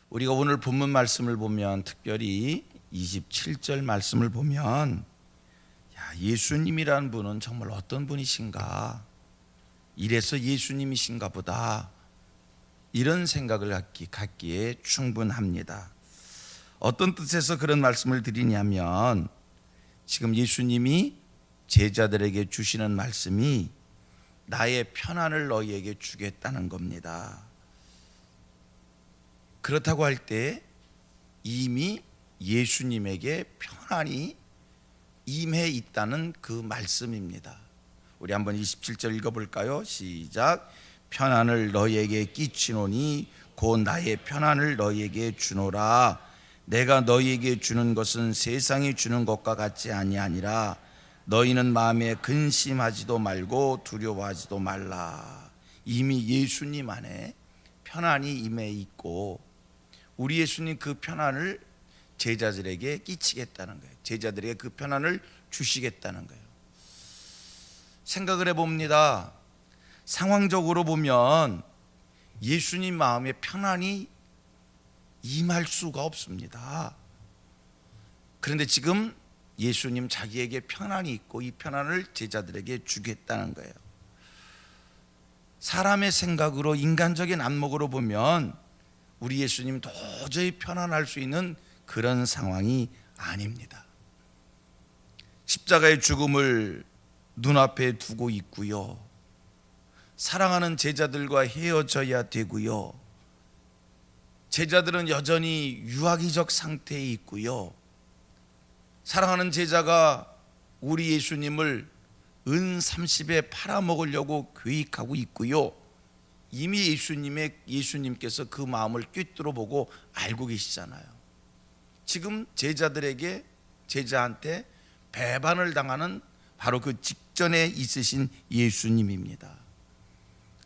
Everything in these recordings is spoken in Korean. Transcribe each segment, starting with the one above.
우리가 오늘 본문 말씀을 보면 특별히 27절 말씀을 보면 예수님이라는 분은 정말 어떤 분이신가, 이래서 예수님이신가 보다, 이런 생각을 갖기에 충분합니다. 어떤 뜻에서 그런 말씀을 드리냐면, 지금 예수님이 제자들에게 주시는 말씀이 나의 편안을 너희에게 주겠다는 겁니다. 그렇다고 할 때 이미 예수님에게 편안이 임해 있다는 그 말씀입니다. 우리 한번 27절 읽어볼까요? 시작. 편안을 너희에게 끼치노니 곧 나의 편안을 너희에게 주노라. 내가 너희에게 주는 것은 세상이 주는 것과 같지 아니하니라. 너희는 마음에 근심하지도 말고 두려워하지도 말라. 이미 예수님 안에 편안이 임해 있고, 우리 예수님 그 편안을 제자들에게 끼치겠다는 거예요. 제자들에게 그 편안을 주시겠다는 거예요. 생각을 해봅니다. 상황적으로 보면 예수님 마음에 편안이 임할 수가 없습니다. 그런데 지금 예수님 자기에게 편안이 있고 이 편안을 제자들에게 주겠다는 거예요. 사람의 생각으로, 인간적인 안목으로 보면 우리 예수님 도저히 편안할 수 있는 그런 상황이 아닙니다. 십자가의 죽음을 눈앞에 두고 있고요, 사랑하는 제자들과 헤어져야 되고요, 제자들은 여전히 유아기적 상태에 있고요, 사랑하는 제자가 우리 예수님을 은 30에 팔아먹으려고 계획하고 있고요, 이미 예수님께서 그 마음을 꿰뚫어 보고 알고 계시잖아요. 지금 제자한테 배반을 당하는 바로 그 직전에 있으신 예수님입니다.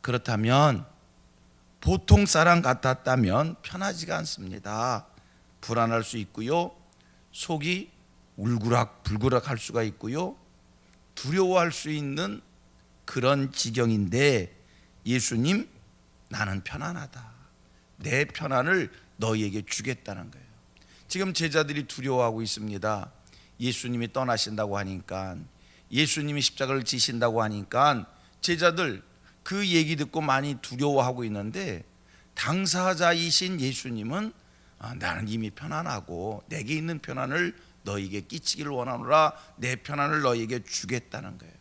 그렇다면 보통 사람 같았다면 편하지가 않습니다. 불안할 수 있고요, 속이 울그락불그락 할 수가 있고요, 두려워할 수 있는 그런 지경인데, 예수님, 나는 편안하다, 내 편안을 너희에게 주겠다는 거예요. 지금 제자들이 두려워하고 있습니다. 예수님이 떠나신다고 하니까, 예수님이 십자가를 지신다고 하니까 제자들 그 얘기 듣고 많이 두려워하고 있는데, 당사자이신 예수님은 나는 이미 편안하고 내게 있는 편안을 너희에게 끼치기를 원하노라, 내 편안을 너희에게 주겠다는 거예요.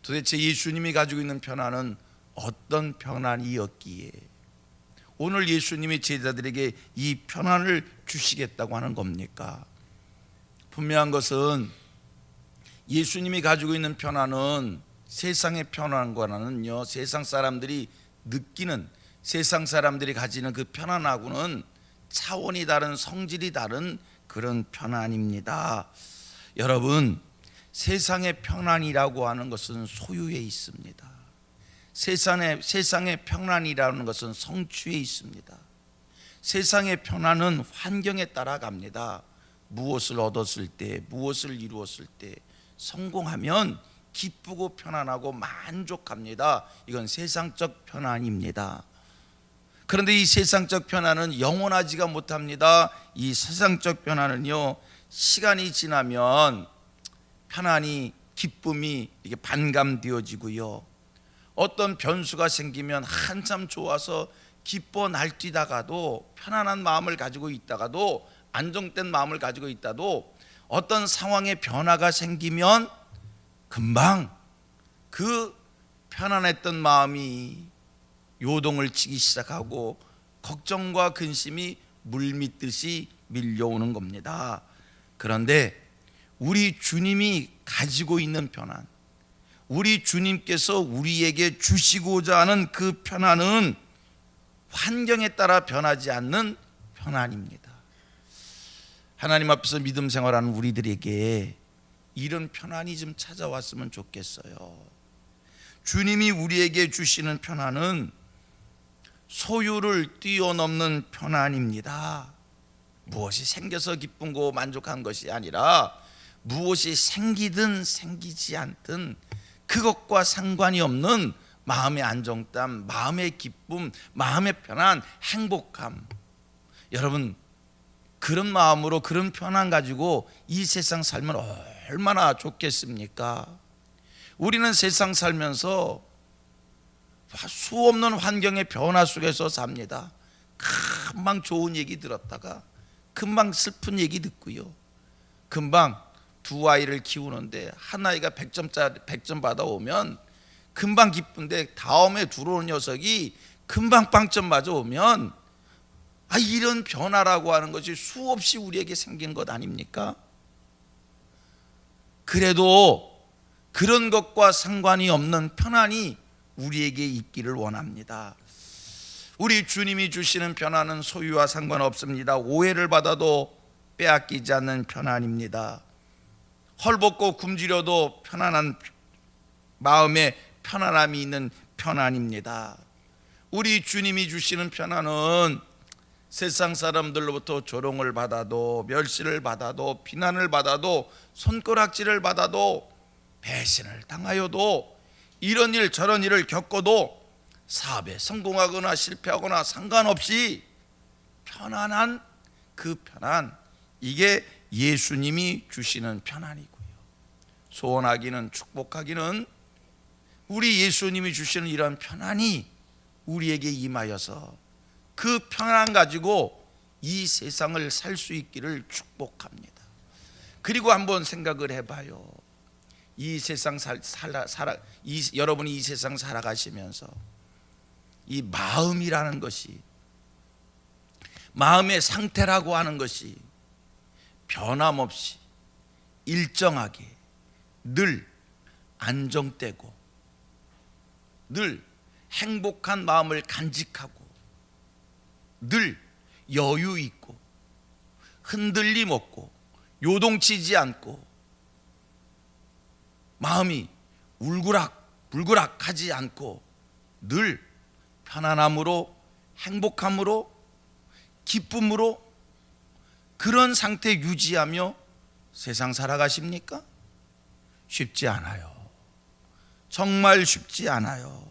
도대체 예수님이 가지고 있는 편안은 어떤 편안이었기에 오늘 예수님이 제자들에게 이 편안을 주시겠다고 하는 겁니까? 분명한 것은 예수님이 가지고 있는 편안은 세상의 편안과는요, 세상 사람들이 느끼는, 세상 사람들이 가지는 그 편안하고는 차원이 다른, 성질이 다른 그런 편안입니다. 여러분, 세상의 편안이라고 하는 것은 소유에 있습니다. 세상의 편안이라는 것은 성취에 있습니다. 세상의 편안은 환경에 따라 갑니다. 무엇을 얻었을 때, 무엇을 이루었을 때 성공하면 기쁘고 편안하고 만족합니다. 이건 세상적 편안입니다. 그런데 이 세상적 편안은 영원하지가 못합니다. 이 세상적 편안은요, 시간이 지나면 편안이, 기쁨이 이게 반감되어지고요, 어떤 변수가 생기면 한참 좋아서 기뻐 날뛰다가도, 편안한 마음을 가지고 있다가도, 안정된 마음을 가지고 있다도 어떤 상황의 변화가 생기면 금방 그 편안했던 마음이 요동을 치기 시작하고 걱정과 근심이 물밀듯이 밀려오는 겁니다. 그런데 우리 주님이 가지고 있는 편안, 우리 주님께서 우리에게 주시고자 하는 그 편안은 환경에 따라 변하지 않는 편안입니다. 하나님 앞에서 믿음 생활하는 우리들에게 이런 편안이 좀 찾아왔으면 좋겠어요. 주님이 우리에게 주시는 편안은 소유를 뛰어넘는 편안입니다. 무엇이 생겨서 기쁜 거 만족한 것이 아니라, 무엇이 생기든 생기지 않든 그것과 상관이 없는 마음의 안정감, 마음의 기쁨, 마음의 편안, 행복함, 여러분, 그런 마음으로 그런 편안 가지고 이 세상 살면 얼마나 좋겠습니까? 우리는 세상 살면서 수없는 환경의 변화 속에서 삽니다. 금방 좋은 얘기 들었다가 금방 슬픈 얘기 듣고요, 금방 두 아이를 키우는데 한 아이가 100점 받아오면 금방 기쁜데 다음에 들어오는 녀석이 금방 빵점 맞아오면 이런 변화라고 하는 것이 수없이 우리에게 생긴 것 아닙니까? 그래도 그런 것과 상관이 없는 편안이 우리에게 있기를 원합니다. 우리 주님이 주시는 편안은 소유와 상관없습니다. 오해를 받아도 빼앗기지 않는 편안입니다. 헐벗고 굶주려도 편안한 마음에 편안함이 있는 편안입니다. 우리 주님이 주시는 편안은 세상 사람들로부터 조롱을 받아도, 멸시를 받아도, 비난을 받아도, 손가락질을 받아도, 배신을 당하여도, 이런 일 저런 일을 겪어도 사업에 성공하거나 실패하거나 상관없이 편안한 그 편안, 이게 예수님이 주시는 편안이고요. 소원하기는, 축복하기는 우리 예수님이 주시는 이런 편안이 우리에게 임하여서 그 편안 가지고 이 세상을 살 수 있기를 축복합니다. 그리고 한번 생각을 해봐요. 이 세상 여러분이 이 세상 살아가시면서 이 마음이라는 것이, 마음의 상태라고 하는 것이 변함없이 일정하게 늘 안정되고 늘 행복한 마음을 간직하고 늘 여유 있고 흔들림 없고 요동치지 않고 마음이 울그락불그락하지 않고 늘 편안함으로, 행복함으로, 기쁨으로 그런 상태 유지하며 세상 살아가십니까? 쉽지 않아요. 정말 쉽지 않아요.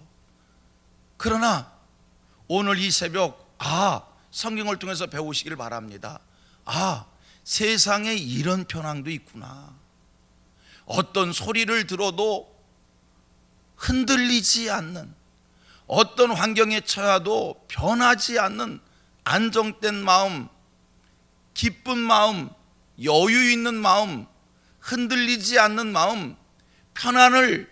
그러나 오늘 이 새벽 성경을 통해서 배우시길 바랍니다. 세상에 이런 편안도 있구나. 어떤 소리를 들어도 흔들리지 않는, 어떤 환경에 처해도 변하지 않는 안정된 마음, 기쁜 마음, 여유 있는 마음, 흔들리지 않는 마음, 편안을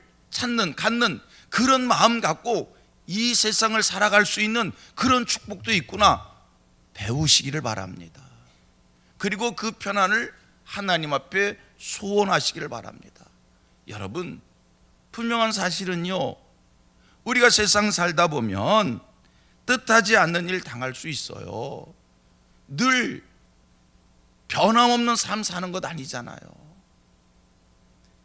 갖는 그런 마음 갖고 이 세상을 살아갈 수 있는 그런 축복도 있구나, 배우시기를 바랍니다. 그리고 그 편안을 하나님 앞에 소원하시기를 바랍니다. 여러분, 분명한 사실은요, 우리가 세상 살다 보면 뜻하지 않는 일 당할 수 있어요. 늘 변함없는 삶 사는 것 아니잖아요.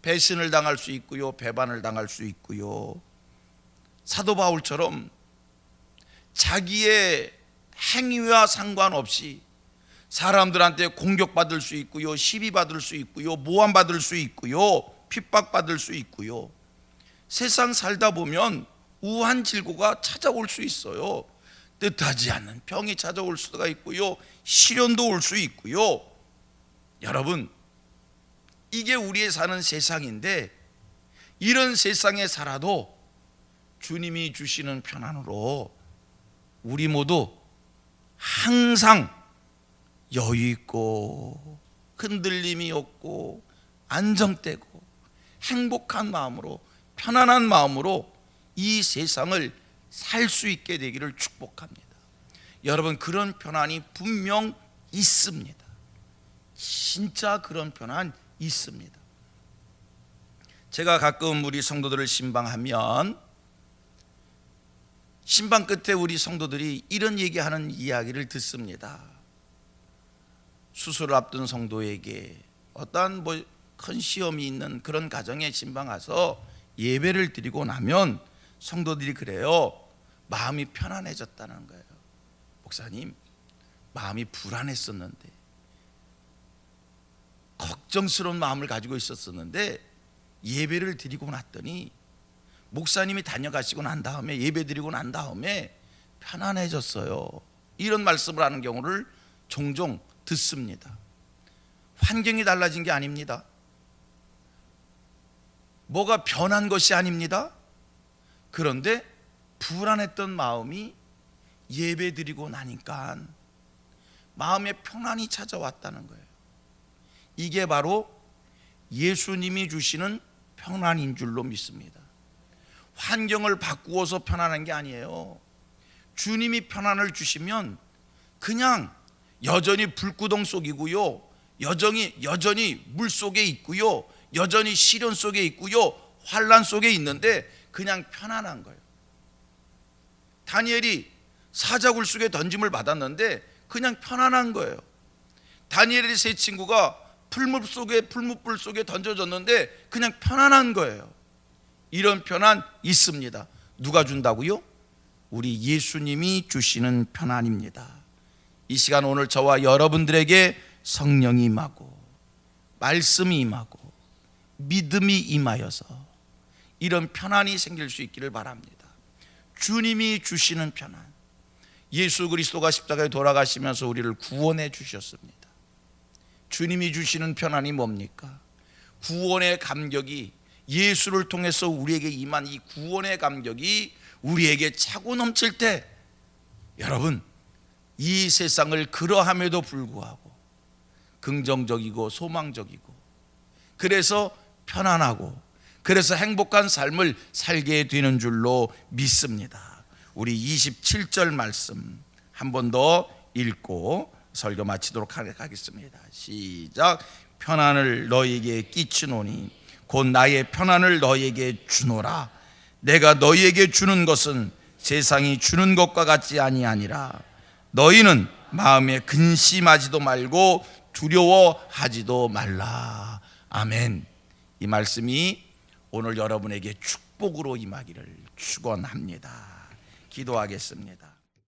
배신을 당할 수 있고요, 배반을 당할 수 있고요. 사도 바울처럼 자기의 행위와 상관없이 사람들한테 공격받을 수 있고요, 시비받을 수 있고요, 모함받을 수 있고요, 핍박받을 수 있고요. 세상 살다 보면 우한 질고가 찾아올 수 있어요. 뜻하지 않는 병이 찾아올 수가 있고요, 시련도 올 수 있고요. 여러분, 이게 우리의 사는 세상인데, 이런 세상에 살아도 주님이 주시는 편안으로 우리 모두 항상 여유 있고 흔들림이 없고 안정되고 행복한 마음으로, 편안한 마음으로 이 세상을 살 수 있게 되기를 축복합니다. 여러분, 그런 편안이 분명 있습니다. 진짜 그런 편안 있습니다. 제가 가끔 우리 성도들을 신방하면 신방 끝에 우리 성도들이 이런 얘기하는 이야기를 듣습니다. 수술을 앞둔 성도에게 어떠한 큰 시험이 있는 그런 가정에 신방 가서 예배를 드리고 나면 성도들이 그래요. 마음이 편안해졌다는 거예요. 목사님, 마음이 불안했었는데, 걱정스러운 마음을 가지고 있었는데 예배를 드리고 났더니, 목사님이 다녀가시고 난 다음에, 예배 드리고 난 다음에 편안해졌어요. 이런 말씀을 하는 경우를 종종 듣습니다. 환경이 달라진 게 아닙니다. 뭐가 변한 것이 아닙니다. 그런데 불안했던 마음이 예배드리고 나니까 마음에 평안이 찾아왔다는 거예요. 이게 바로 예수님이 주시는 평안인 줄로 믿습니다. 환경을 바꾸어서 편안한 게 아니에요. 주님이 평안을 주시면 그냥 여전히 불구덩 속이고요, 여전히 물 속에 있고요, 여전히 시련 속에 있고요, 환난 속에 있는데 그냥 편안한 거예요. 다니엘이 사자굴 속에 던짐을 받았는데 그냥 편안한 거예요. 다니엘의 세 친구가 풀무불 속에 던져졌는데 그냥 편안한 거예요. 이런 편안 있습니다. 누가 준다고요? 우리 예수님이 주시는 편안입니다. 이 시간 오늘 저와 여러분들에게 성령이 임하고 말씀이 임하고 믿음이 임하여서 이런 편안이 생길 수 있기를 바랍니다. 주님이 주시는 편안. 예수 그리스도가 십자가에 돌아가시면서 우리를 구원해 주셨습니다. 주님이 주시는 편안이 뭡니까? 구원의 감격이, 예수를 통해서 우리에게 임한 이 구원의 감격이 우리에게 차고 넘칠 때, 여러분, 이 세상을 그러함에도 불구하고 긍정적이고 소망적이고, 그래서 편안하고, 그래서 행복한 삶을 살게 되는 줄로 믿습니다. 우리 27절 말씀 한 번 더 읽고 설교 마치도록 하겠습니다. 시작. 편안을 너희에게 끼치노니 곧 나의 편안을 너희에게 주노라. 내가 너희에게 주는 것은 세상이 주는 것과 같지 아니하니라. 너희는 마음에 근심하지도 말고 두려워하지도 말라. 아멘. 이 말씀이 오늘 여러분에게 축복으로 임하기를 축원합니다. 기도하겠습니다.